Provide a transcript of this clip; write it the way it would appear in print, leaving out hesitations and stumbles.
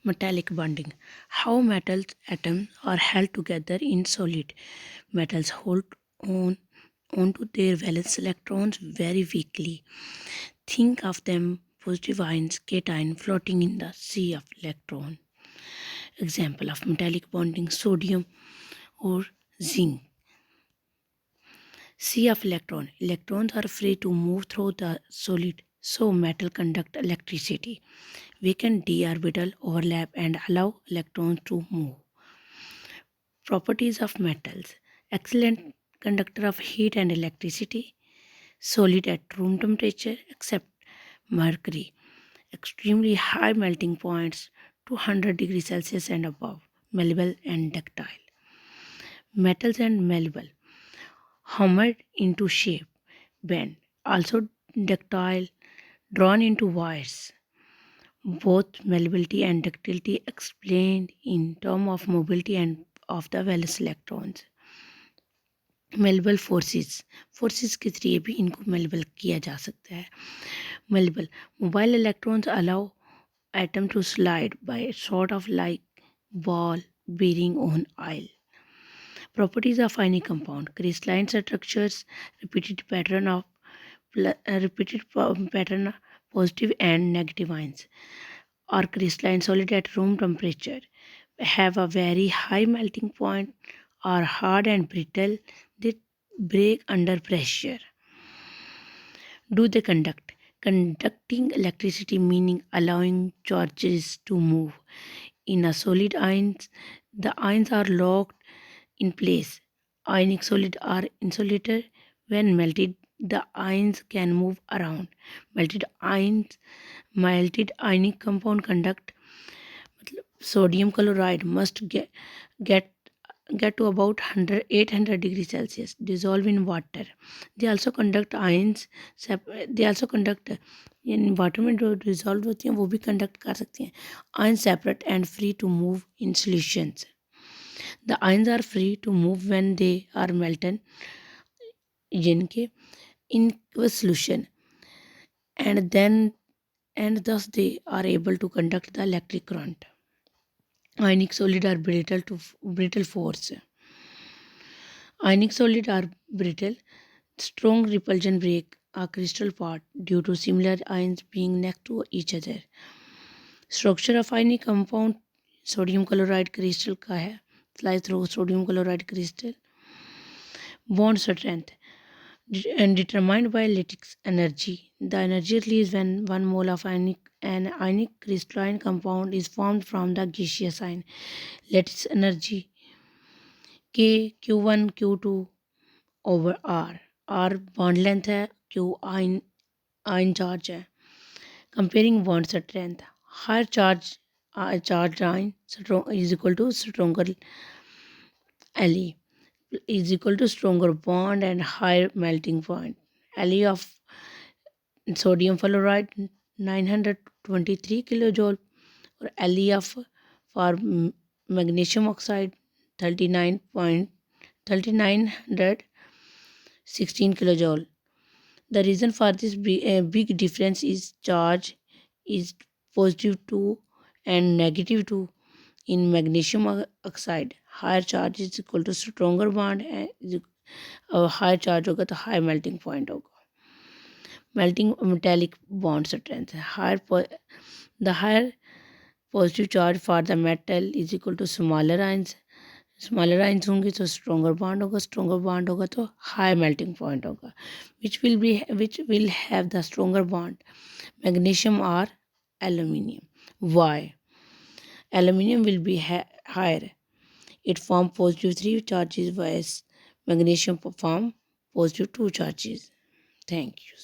Metallic bonding. How metals atoms are held together in solid. Metals hold on onto their valence electrons very weakly. Think of them positive ions, cation floating in the sea of electron. Example of metallic bonding: sodium or zinc. Sea of electron. Electrons are free to move through the solid, so metal conduct electricity. Weaken d orbital overlap and allow electrons to move. Properties of metals: excellent conductor of heat and electricity, solid at room temperature except mercury, extremely high melting points 200 degrees Celsius and above, malleable and ductile. Metals and malleable, hammered into shape, bend, also ductile, drawn into wires. Both malleability and ductility explained in terms of mobility and of the valence electrons. Malleable forces के जरिए भी इनको malleable किया जा सकता है. Malleable mobile electrons allow atom to slide by sort of like ball bearing on oil. Properties of ionic compound: crystalline structures, repeated pattern of positive and negative ions, or crystalline solid at room temperature, have a very high melting point, are hard and brittle, they break under pressure. Do they conduct? Conducting electricity, meaning allowing charges to move. In a solid ions, the ions are locked in place. Ionic solid are insulated. When melted, the ions can move around. Melted ionic compound conduct. Sodium chloride must get get to about 800 degrees Celsius, dissolve in water. They also conduct ions. They also conduct in water में जो dissolved होती हैं वो भी conduct कर सकती हैं. Ions separate and free to move in solutions. The ions are free to move when they are melted जिनके in aqueous solution, and thus they are able to conduct the electric current. Ionic solid are brittle force. Ionic solid are brittle. Strong repulsion break a crystal apart due to similar ions being next to each other. Structure of ionic compound: sodium chloride crystal का है, slice through sodium chloride crystal. Bond strength and determined by lattice energy. The energy released when 1 mole of an ionic crystalline compound is formed from the gaseous ion. Lattice energy K Q1 Q2 over R. R bond length है, Q ion charge है. Comparing bond strength: higher charged ion is equal to stronger Le is equal to stronger bond and higher melting point. Le of sodium fluoride 923 kilojoule, or Le of for magnesium oxide 39.3916 kilojoule. The reason for this big difference is charge is positive 2 and negative 2 in magnesium oxide. Higher charge is equal to stronger bond, higher charge होगा तो high melting point होगा. Melting metallic bond strength: the higher positive charge for the metal is equal to smaller ions. Smaller ions होंगे तो stronger bond होगा तो high melting point होगा. Which will have the stronger bond, magnesium or aluminium? Why? Aluminium will be higher. It forms positive 3 charges, whereas magnesium form positive 2 charges. Thank you.